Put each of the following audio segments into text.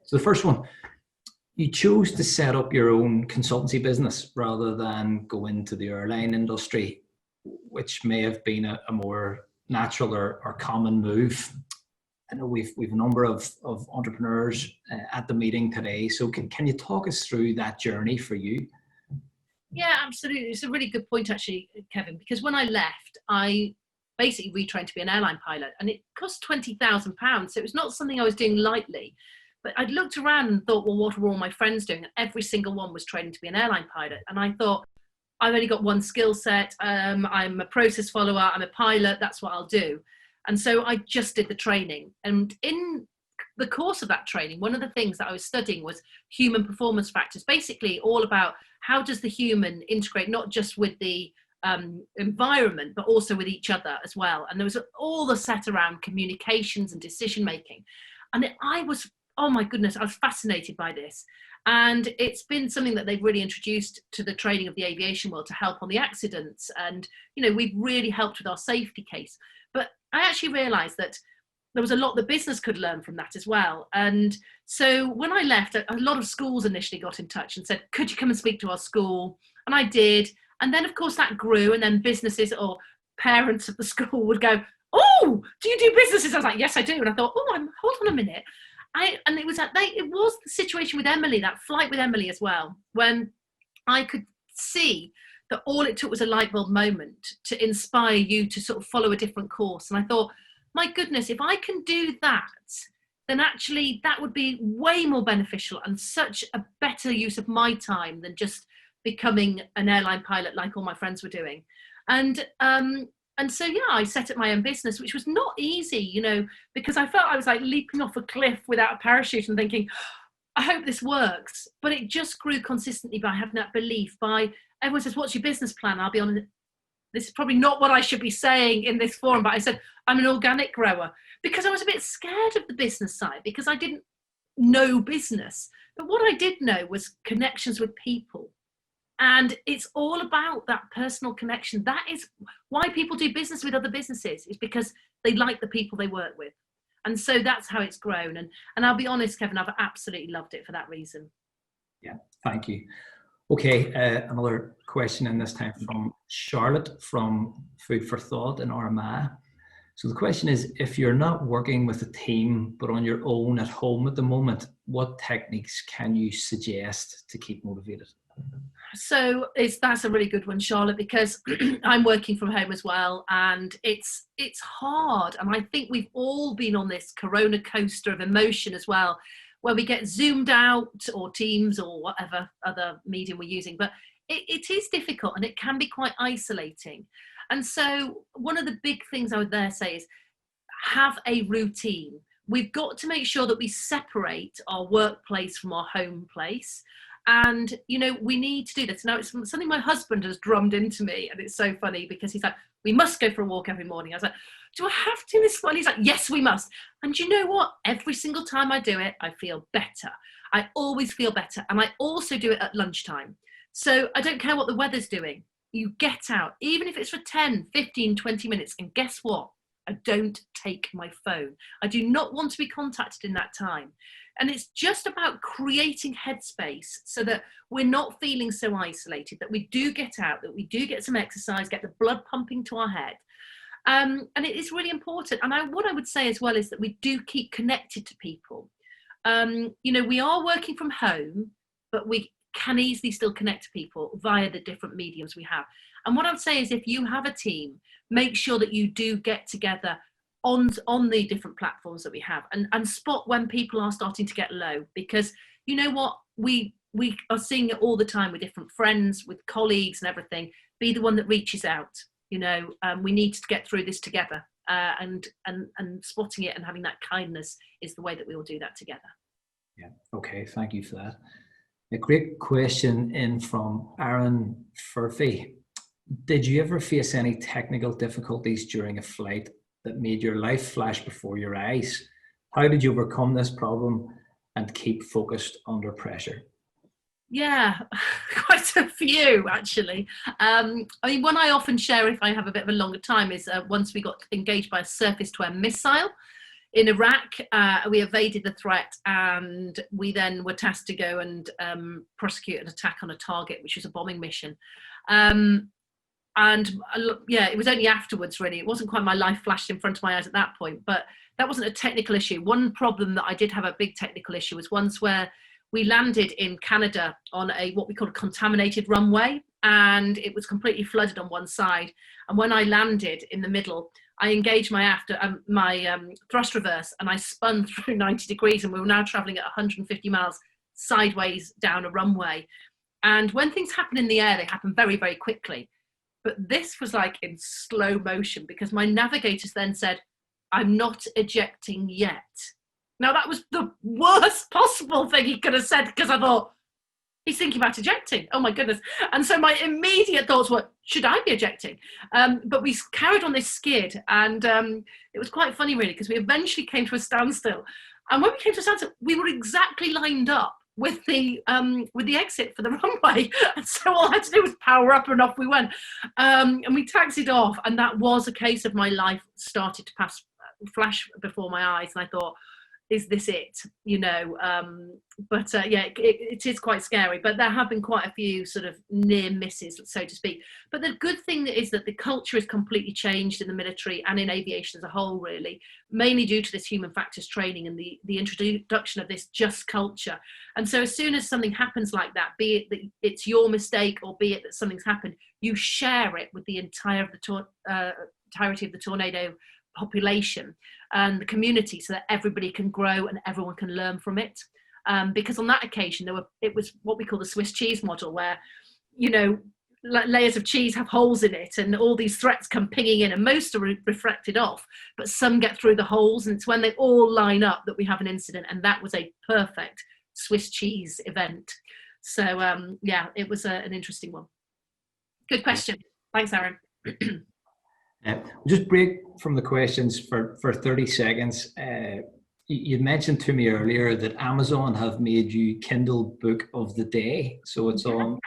So the first one, you chose to set up your own consultancy business rather than go into the airline industry, which may have been a more natural or common move. I know we've a number of entrepreneurs at the meeting today. So can you talk us through that journey for you? Yeah, absolutely. It's a really good point, actually, Kevin, because when I left, I basically retrained to be an airline pilot, and it cost £20,000. So it was not something I was doing lightly. But I'd looked around and thought, well, what are all my friends doing? And every single one was training to be an airline pilot. And I thought, I've only got one skill set. I'm a process follower. I'm a pilot. That's what I'll do. And so I just did the training. And in the course of that training, one of the things that I was studying was human performance factors, basically all about how does the human integrate, not just with the environment, but also with each other as well. And there was all the set around communications and decision making. And I was, oh my goodness, I was fascinated by this. And it's been something that they've really introduced to the training of the aviation world to help on the accidents. And, we've really helped with our safety case. But I actually realized that there was a lot the business could learn from that as well. And so when I left, a lot of schools initially got in touch and said, could you come and speak to our school? And I did. And then, of course, that grew. And then businesses or parents of the school would go, oh, do you do businesses? I was like, yes, I do. And I thought, hold on a minute. And it was the situation with Emily, that flight with Emily as well, when I could see that all it took was a light bulb moment to inspire you to sort of follow a different course. And I thought, my goodness, if I can do that, then actually that would be way more beneficial and such a better use of my time than just becoming an airline pilot like all my friends were doing. And so, yeah, I set up my own business, which was not easy, because I felt I was like leaping off a cliff without a parachute and thinking, I hope this works. But it just grew consistently by having that belief, by everyone says, what's your business plan? I'll be on, this is probably not what I should be saying in this forum, but I said, I'm an organic grower, because I was a bit scared of the business side because I didn't know business. But what I did know was connections with people. And it's all about that personal connection. That is why people do business with other businesses, is because they like the people they work with. And so that's how it's grown. And I'll be honest, Kevin, I've absolutely loved it for that reason. Yeah, thank you. Okay, another question in this time from Charlotte from Food for Thought in Armagh. So the question is, if you're not working with a team, but on your own at home at the moment, what techniques can you suggest to keep motivated? So that's a really good one, Charlotte, because I'm working from home as well, and it's hard. And I think we've all been on this corona coaster of emotion as well, where we get zoomed out, or Teams or whatever other medium we're using. But it is difficult, and it can be quite isolating. And so one of the big things I would there say is have a routine. We've got to make sure that we separate our workplace from our home place. And, we need to do this. Now, it's something my husband has drummed into me. And it's so funny because he's like, we must go for a walk every morning. I was like, do I have to this morning? He's like, yes, we must. And you know what? Every single time I do it, I feel better. I always feel better. And I also do it at lunchtime. So I don't care what the weather's doing. You get out, even if it's for 10, 15, 20 minutes. And guess what? I don't take my phone. I do not want to be contacted in that time. And it's just about creating headspace so that we're not feeling so isolated, that we do get out, that we do get some exercise, get the blood pumping to our head. And it is really important. And what I would say as well is that we do keep connected to people. We are working from home, but we can easily still connect to people via the different mediums we have. And what I would say is, if you have a team, make sure that you do get together on the different platforms that we have, and spot when people are starting to get low, because you know what, we are seeing it all the time with different friends, with colleagues and everything. Be the one that reaches out. We need to get through this together, and spotting it and having that kindness is the way that we will do that together. Yeah. Okay. Thank you for that. A great question in from Aaron Furphy. Did you ever face any technical difficulties during a flight that made your life flash before your eyes? How did you overcome this problem and keep focused under pressure? Yeah, quite a few actually. One I often share if I have a bit of a longer time is once we got engaged by a surface-to-air missile. in Iraq. We evaded the threat, and we then were tasked to go and prosecute an attack on a target, which was a bombing mission. And yeah, it was only afterwards, really. It wasn't quite my life flashed in front of my eyes at that point, but that wasn't a technical issue. One problem that I did have a big technical issue was once where we landed in Canada on what we call a contaminated runway, and it was completely flooded on one side. And when I landed in the middle, I engaged my thrust reverse, and I spun through 90 degrees, and we were now traveling at 150 miles sideways down a runway. And when things happen in the air, they happen very, very quickly. But this was like in slow motion, because my navigators then said, "I'm not ejecting yet." Now, that was the worst possible thing he could have said, because I thought, he's thinking about ejecting. Oh, my goodness. And so my immediate thoughts were, should I be ejecting? But we carried on this skid, and it was quite funny, really, because we eventually came to a standstill. And when we came to a standstill, we were exactly lined up with the exit for the runway, and so all I had to do was power up, and off we went. And we taxied off, and that was a case of my life started to flash before my eyes, and I thought, is this it? You know, yeah, it is quite scary, but there have been quite a few sort of near misses, so to speak. But the good thing is that the culture has completely changed in the military and in aviation as a whole, really, mainly due to this human factors training and the introduction of this just culture. And so as soon as something happens like that, be it that it's your mistake or be it that something's happened, you share it with the entirety of the tornado population and the community, so that everybody can grow and everyone can learn from it. Because on that occasion, it was what we call the Swiss cheese model, where, you know, layers of cheese have holes in it, and all these threats come pinging in, and most are reflected off, but some get through the holes, and it's when they all line up that we have an incident. And that was a perfect Swiss cheese event. So yeah, it was an interesting one. Good question. Thanks, Aaron. We'll just break from the questions for 30 seconds. You mentioned to me earlier that Amazon have made you Kindle Book of the Day. So it's on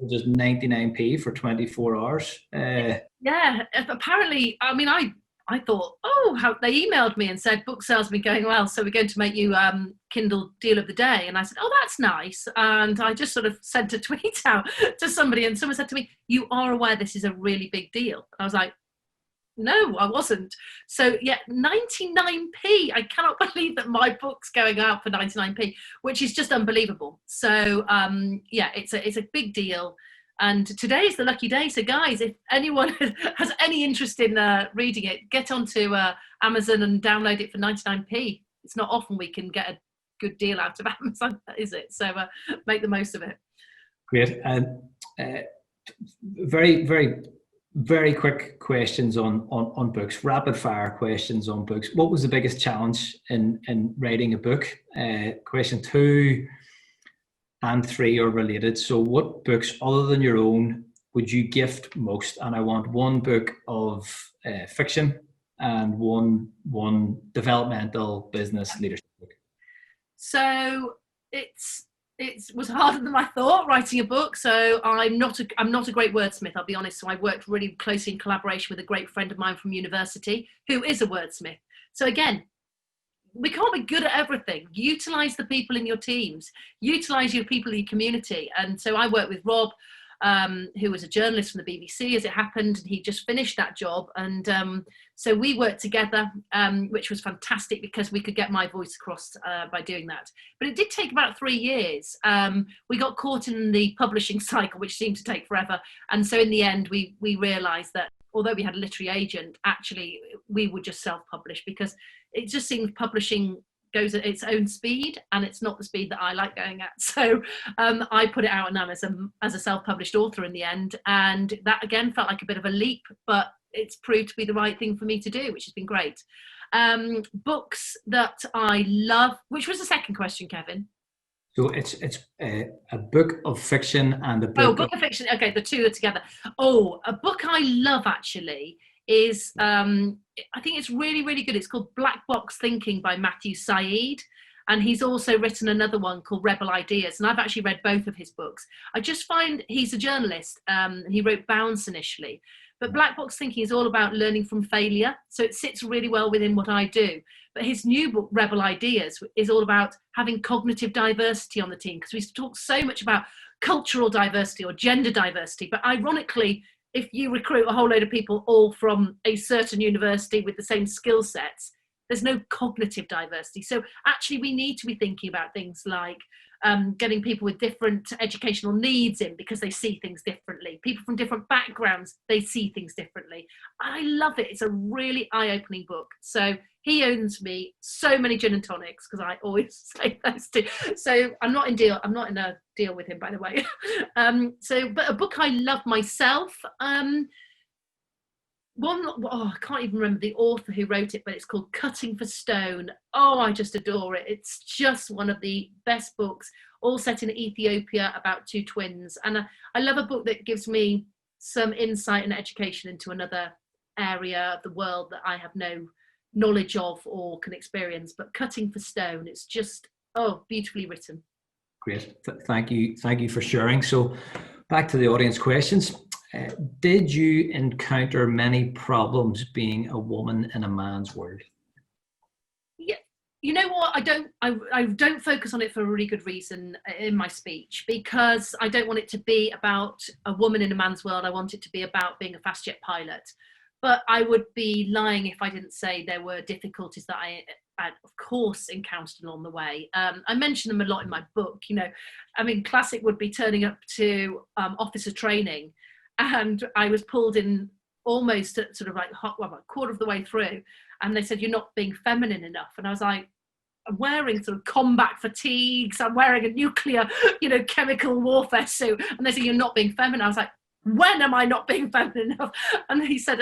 just 99p for 24 hours. Yeah, apparently, I mean, I thought, how they emailed me and said, book sales have been going well, so we're going to make you Kindle Deal of the Day. And I said, oh, that's nice. And I just sort of sent a tweet out to somebody, and someone said to me, you are aware this is a really big deal? And I was like, no, I wasn't. So yeah, 99p. I cannot believe that my book's going out for 99p, which is just unbelievable. So yeah, it's a big deal. And today is the lucky day. So guys, if anyone has any interest in reading it, get onto Amazon and download it for 99p. It's not often we can get a good deal out of Amazon, is it? So make the most of it. Great. And very, very, very quick questions on books, rapid fire questions on books. What was the biggest challenge in writing a book? Question 2 and 3 are related. So what books other than your own would you gift most? And I want one book of fiction and one developmental business leadership book. So it was harder than I thought, writing a book. So I'm not a great wordsmith, I'll be honest. So I worked really closely in collaboration with a great friend of mine from university who is a wordsmith. So again, we can't be good at everything. Utilize the people in your teams, utilize your people in your community. And so I worked with Rob, who was a journalist from the BBC, as it happened, and he just finished that job. And so we worked together, which was fantastic because we could get my voice across by doing that. But it did take about 3 years. We got caught in the publishing cycle, which seemed to take forever. And so in the end, we realized that although we had a literary agent, actually we would just self-publish, because it just seemed publishing goes at its own speed, and it's not the speed that I like going at. So I put it out on Amazon as a self-published author in the end, and that again felt like a bit of a leap, but it's proved to be the right thing for me to do, which has been great. Books that I love, which was the second question, Kevin? So it's a book of fiction and a book of fiction. Okay, the two are together. Oh, a book I love actually is, I think it's really, really good. It's called Black Box Thinking by Matthew Said. And he's also written another one called Rebel Ideas. And I've actually read both of his books. I just find he's a journalist. And he wrote Bounce initially. But black box thinking is all about learning from failure. So it sits really well within what I do. But his new book, Rebel Ideas, is all about having cognitive diversity on the team, because we talk so much about cultural diversity or gender diversity. But ironically, if you recruit a whole load of people all from a certain university with the same skill sets, there's no cognitive diversity. So actually we need to be thinking about things like getting people with different educational needs in, because they see things differently. People from different backgrounds, they see things differently. I love it. It's a really eye-opening book. So he owns me so many gin and tonics, because I always say those two. So I'm not in a deal with him, by the way. But a book I love myself. I can't even remember the author who wrote it, but it's called Cutting for Stone. Oh, I just adore it. It's just one of the best books, all set in Ethiopia, about two twins. And I love a book that gives me some insight and education into another area of the world that I have no knowledge of or can experience. But Cutting for Stone, it's just, beautifully written. Great. Thank you for sharing. So back to the audience questions. Did you encounter many problems being a woman in a man's world? Yeah, you know what? I don't focus on it for a really good reason in my speech, because I don't want it to be about a woman in a man's world. I want it to be about being a fast jet pilot. But I would be lying if I didn't say there were difficulties that I of course encountered along the way. I mention them a lot in my book. Classic would be turning up to officer training, and I was pulled in almost at sort of like a quarter of the way through, and they said, "You're not being feminine enough." And I was like, I'm wearing sort of combat fatigues, I'm wearing a nuclear, chemical warfare suit, and they said, "You're not being feminine." I was like, when am I not being feminine enough? And he said,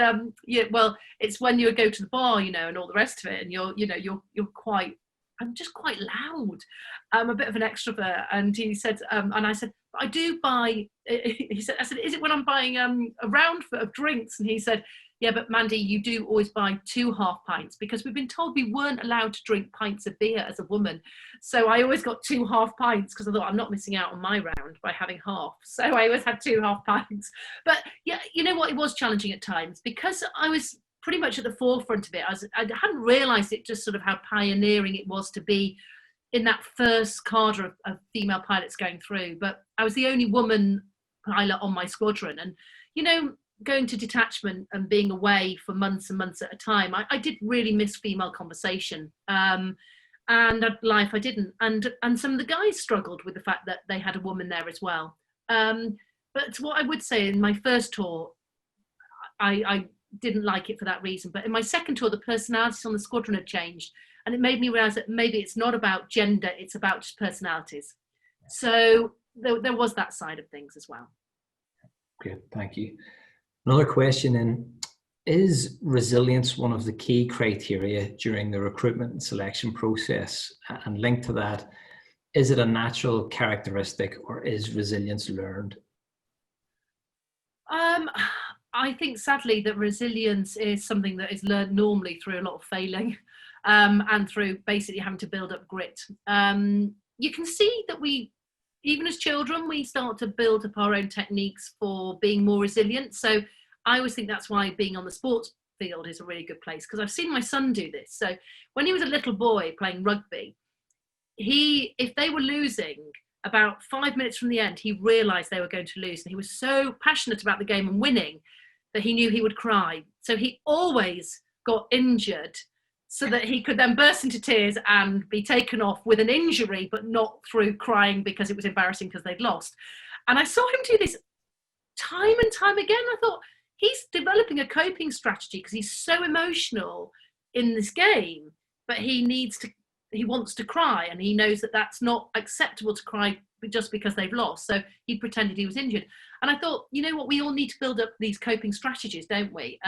it's when you go to the bar, and all the rest of it, and you're quite, I'm just quite loud. I'm a bit of an extrovert. And he said, and I said, I do buy, I said, is it when I'm buying a round of drinks? And he said, yeah, but Mandy, you do always buy 2 half pints, because we've been told we weren't allowed to drink pints of beer as a woman. So I always got 2 half pints, because I thought I'm not missing out on my round by having half. So I always had 2 half pints. But yeah, you know what? It was challenging at times, because I was pretty much at the forefront of it. I hadn't realised it, just sort of how pioneering it was to be in that first cadre of female pilots going through. But I was the only woman pilot on my squadron. And, going to detachment and being away for months and months at a time, I did really miss female conversation. And at life I didn't. And some of the guys struggled with the fact that they had a woman there as well. But what I would say, in my first tour, I didn't like it for that reason. But in my second tour, the personalities on the squadron had changed. And it made me realise that maybe it's not about gender, it's about just personalities. So there was that side of things as well. Great, thank you. Another question then, is resilience one of the key criteria during the recruitment and selection process? And linked to that, is it a natural characteristic, or is resilience learned? I think sadly that resilience is something that is learned normally through a lot of failing, and through basically having to build up grit. You can see that even as children, we start to build up our own techniques for being more resilient. So I always think that's why being on the sports field is a really good place, because I've seen my son do this. So when he was a little boy playing rugby, if they were losing, about 5 minutes from the end, he realised they were going to lose. And he was so passionate about the game and winning that he knew he would cry. So he always got injured so that he could then burst into tears and be taken off with an injury, but not through crying because it was embarrassing because they'd lost. And I saw him do this time and time again. I thought, he's developing a coping strategy because he's so emotional in this game, but he wants to cry, and he knows that that's not acceptable to cry just because they've lost. So he pretended he was injured. And I thought, you know what, we all need to build up these coping strategies, don't we?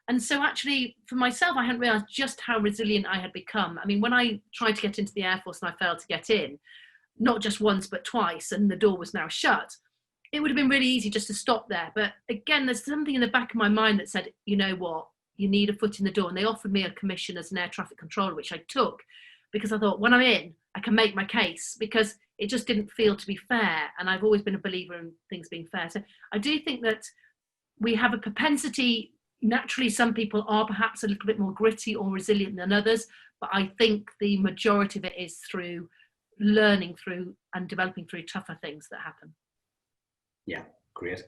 And so actually, for myself, I hadn't realised just how resilient I had become. I mean, when I tried to get into the Air Force and I failed to get in, not just once, but twice, and the door was now shut, it would have been really easy just to stop there. But again, there's something in the back of my mind that said, you know what, you need a foot in the door. And they offered me a commission as an air traffic controller, which I took, because I thought, when I'm in, I can make my case, because it just didn't feel to be fair. And I've always been a believer in things being fair. So I do think that we have a propensity, naturally, some people are perhaps a little bit more gritty or resilient than others, but I think the majority of it is through learning through and developing through tougher things that happen. Yeah, great.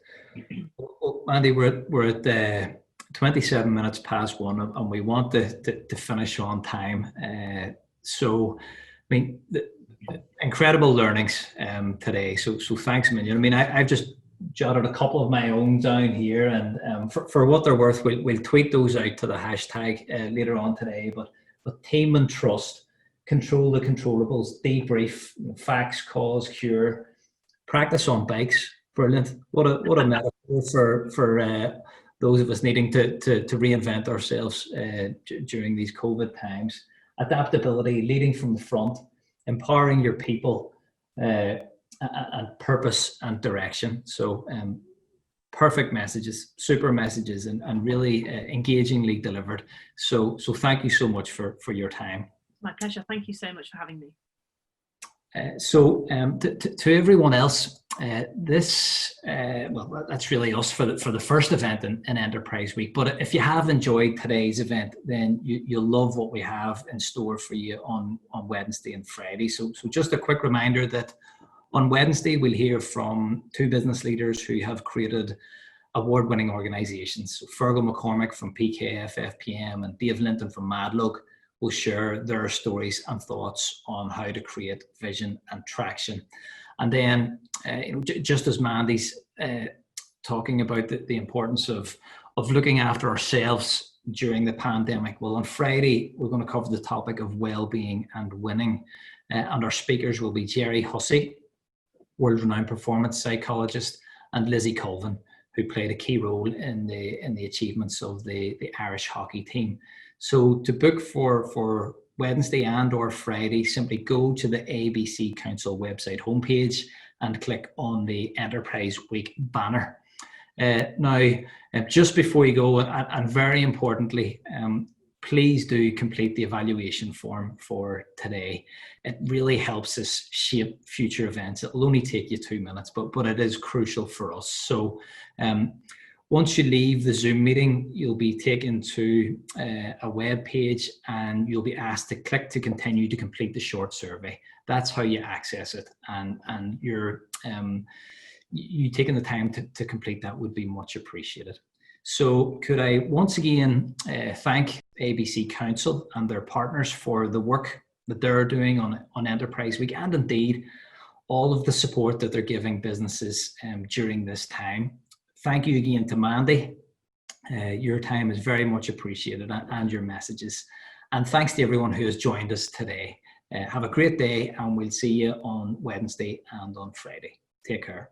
Well, Andy, we're at 27 minutes past 1, and we want to finish on time. So, I mean, the incredible learnings today. So thanks a million. I mean, I've just jotted a couple of my own down here, and for what they're worth, we'll tweet those out to the hashtag later on today. But team and trust, control the controllables, debrief, facts, cause, cure, practice on bikes. Brilliant. What a metaphor for those of us needing to reinvent ourselves during these COVID times. Adaptability, leading from the front, empowering your people, and purpose and direction. So perfect messages, super messages, and really engagingly delivered. So thank you so much for your time. My pleasure. Thank you so much for having me. To everyone else, well, that's really us for the first event in Enterprise Week. But if you have enjoyed today's event, then you'll love what we have in store for you on Wednesday and Friday. So just a quick reminder that on Wednesday, we'll hear from 2 business leaders who have created award-winning organizations. So Fergal McCormick from PKF FPM and Dave Linton from Madlug will share their stories and thoughts on how to create vision and traction. And then, just as Mandy's talking about the importance of looking after ourselves during the pandemic, well, on Friday, we're going to cover the topic of well-being and winning. And our speakers will be Jerry Hussey, world-renowned performance psychologist, and Lizzie Colvin, who played a key role in the achievements of the Irish hockey team. So to book for Wednesday and or Friday, simply go to the ABC Council website homepage and click on the Enterprise Week banner. Now, just before you go, and very importantly, please do complete the evaluation form for today. It really helps us shape future events. It'll only take you 2 minutes, but it is crucial for us. So once you leave the Zoom meeting, you'll be taken to a web page and you'll be asked to click to continue to complete the short survey. That's how you access it. And you taking the time to complete that would be much appreciated. So could I once again thank ABC Council and their partners for the work that they're doing on Enterprise Week, and indeed all of the support that they're giving businesses during this time. Thank you again to Mandy. Your time is very much appreciated, and your messages. And thanks to everyone who has joined us today. Have a great day, and we'll see you on Wednesday and on Friday. Take care.